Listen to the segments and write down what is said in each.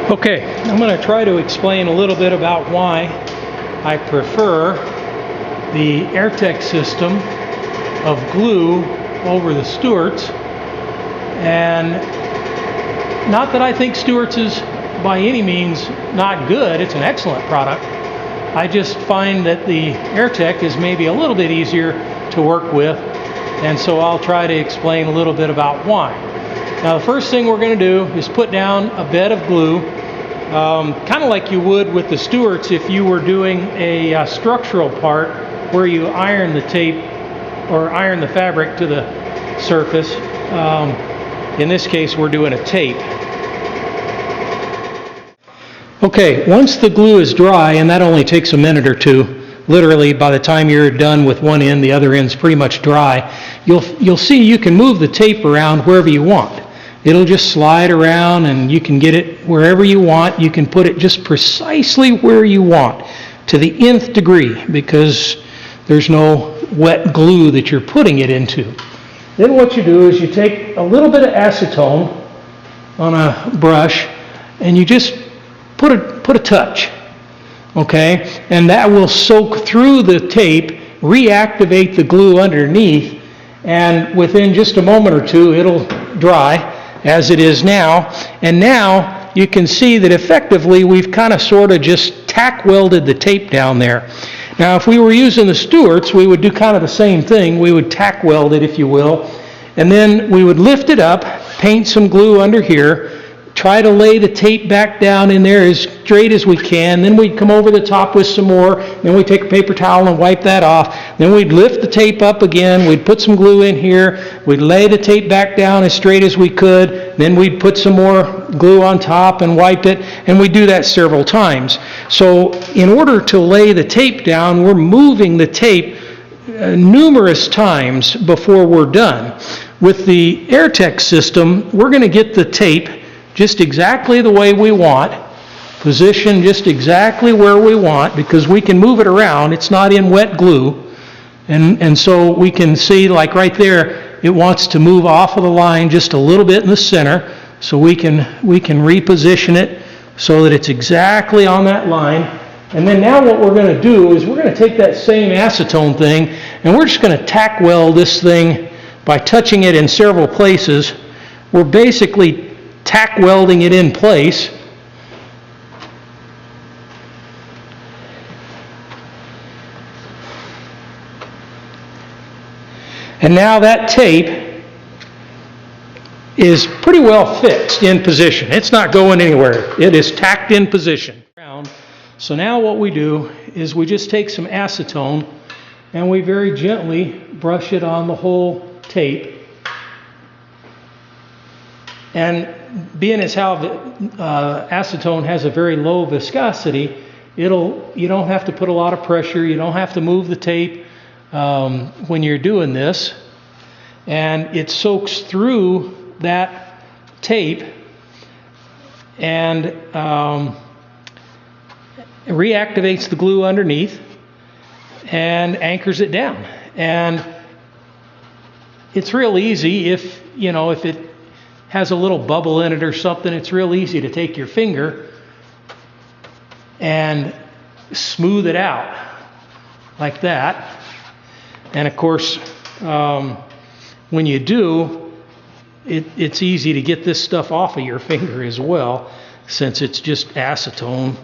Okay, I'm going to try to explain a little bit about why I prefer the Airtec system of glue over the Stewarts. And not that I think Stewarts is by any means not good, it's an excellent product. I just find that the Airtec is maybe a little bit easier to work with, and so I'll try to explain a little bit about why. Now the first thing we're going to do is put down a bed of glue, kind of like you would with the Stewarts if you were doing a structural part where you iron the tape or iron the fabric to the surface. In this case we're doing a tape. Okay, once the glue is dry, and that only takes a minute or two, literally by the time you're done with one end, the other end's pretty much dry, you'll see you can move the tape around wherever you want. It'll just slide around and you can get it wherever you want. You can put it just precisely where you want, to the nth degree, because there's no wet glue that you're putting it into. Then what you do is you take a little bit of acetone on a brush and you just put a touch, okay? And that will soak through the tape, reactivate the glue underneath, and within just a moment or two it'll dry as it is now. And now you can see that effectively we've kind of sort of just tack welded the tape down there. Now if we were using the Stewarts, we would do kind of the same thing. We would tack weld it, if you will, and then we would lift it up, paint some glue under here, try to lay the tape back down in there as straight as we can. Then we'd come over the top with some more. Then we'd take a paper towel and wipe that off. Then we'd lift the tape up again. We'd put some glue in here. We'd lay the tape back down as straight as we could. Then we'd put some more glue on top and wipe it. And we'd do that several times. So in order to lay the tape down, we're moving the tape numerous times before we're done. With the Airtec system, we're going to get the tape just exactly the way we want, positioned just exactly where we want, because we can move it around. It's not in wet glue. And so we can see, like right there, it wants to move off of the line just a little bit in the center, so we can reposition it so that it's exactly on that line. And then now what we're going to do is we're going to take that same acetone thing and we're just going to tack weld this thing by touching it in several places. We're basically tack welding it in place. And now that tape is pretty well fixed in position. It's not going anywhere. It is tacked in position. So now what we do is we just take some acetone and we very gently brush it on the whole tape. And being as how acetone has a very low viscosity, you don't have to put a lot of pressure. You don't have to move the tape when you're doing this. And it soaks through that tape and reactivates the glue underneath and anchors it down. And it's real easy if it has a little bubble in it or something. It's real easy to take your finger and smooth it out like that. And of course, when you do, it's easy to get this stuff off of your finger as well, since it's just acetone,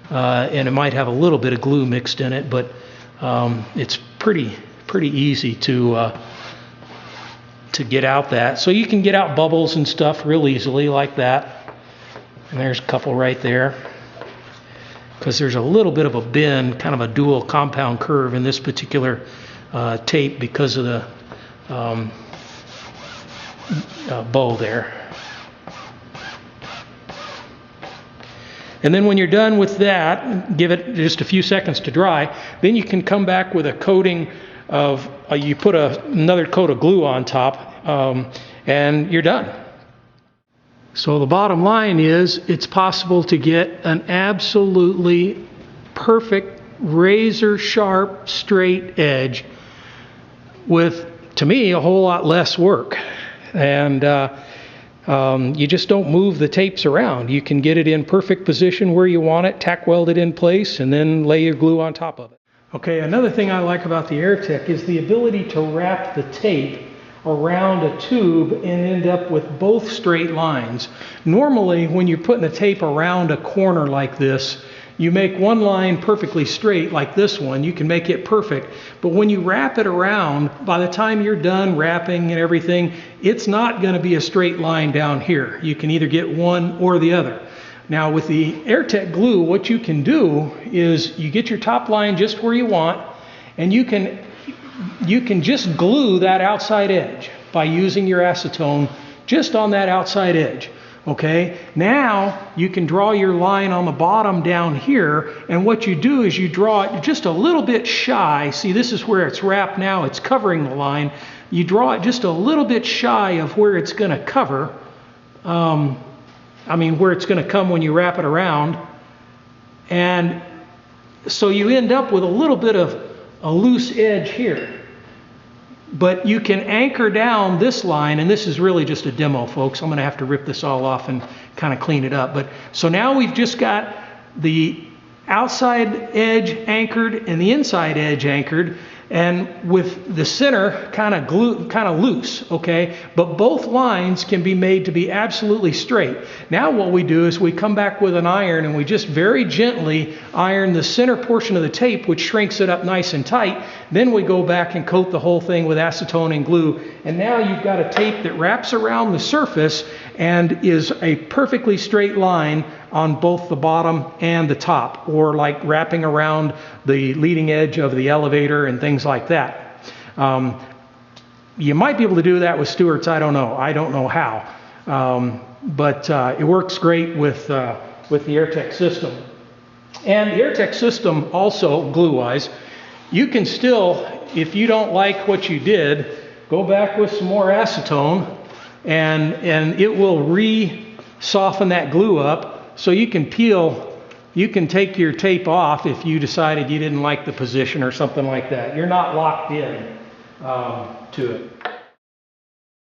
and it might have a little bit of glue mixed in it, but it's pretty easy to get out that. So you can get out bubbles and stuff real easily like that. And there's a couple right there. Because there's a little bit of a bend, kind of a dual compound curve in this particular tape because of the bow there. And then when you're done with that, give it just a few seconds to dry. Then you can come back with a coating of, you put another coat of glue on top, and you're done. So the bottom line is, it's possible to get an absolutely perfect, razor sharp, straight edge with, to me, a whole lot less work. And You just don't move the tapes around. You can get it in perfect position where you want it, tack weld it in place, and then lay your glue on top of it. Okay, another thing I like about the Airtec is the ability to wrap the tape around a tube and end up with both straight lines. Normally, when you're putting the tape around a corner like this, you make one line perfectly straight like this one. You can make it perfect. But when you wrap it around, by the time you're done wrapping and everything, it's not going to be a straight line down here. You can either get one or the other. Now with the AirTech glue, what you can do is you get your top line just where you want, and you can just glue that outside edge by using your acetone just on that outside edge. Okay, now you can draw your line on the bottom down here, and what you do is you draw it just a little bit shy. See, this is where it's wrapped now, it's covering the line. You draw it just a little bit shy of where it's going to cover, where it's going to come when you wrap it around. And so you end up with a little bit of a loose edge here. But you can anchor down this line, and this is really just a demo, folks. I'm going to have to rip this all off and kind of clean it up. But so now we've just got the outside edge anchored and the inside edge anchored, and with the center kind of loose, okay? But both lines can be made to be absolutely straight. Now what we do is we come back with an iron and we just very gently iron the center portion of the tape, which shrinks it up nice and tight. Then we go back and coat the whole thing with acetone and glue. And now you've got a tape that wraps around the surface and is a perfectly straight line on both the bottom and the top, or like wrapping around the leading edge of the elevator and things like that. You might be able to do that with Stewarts, I don't know. I don't know how. But it works great with the AirTech system. And the AirTech system also, glue-wise, you can still, if you don't like what you did, go back with some more acetone and it will re-soften that glue up. So you can take your tape off if you decided you didn't like the position or something like that. You're not locked in to it.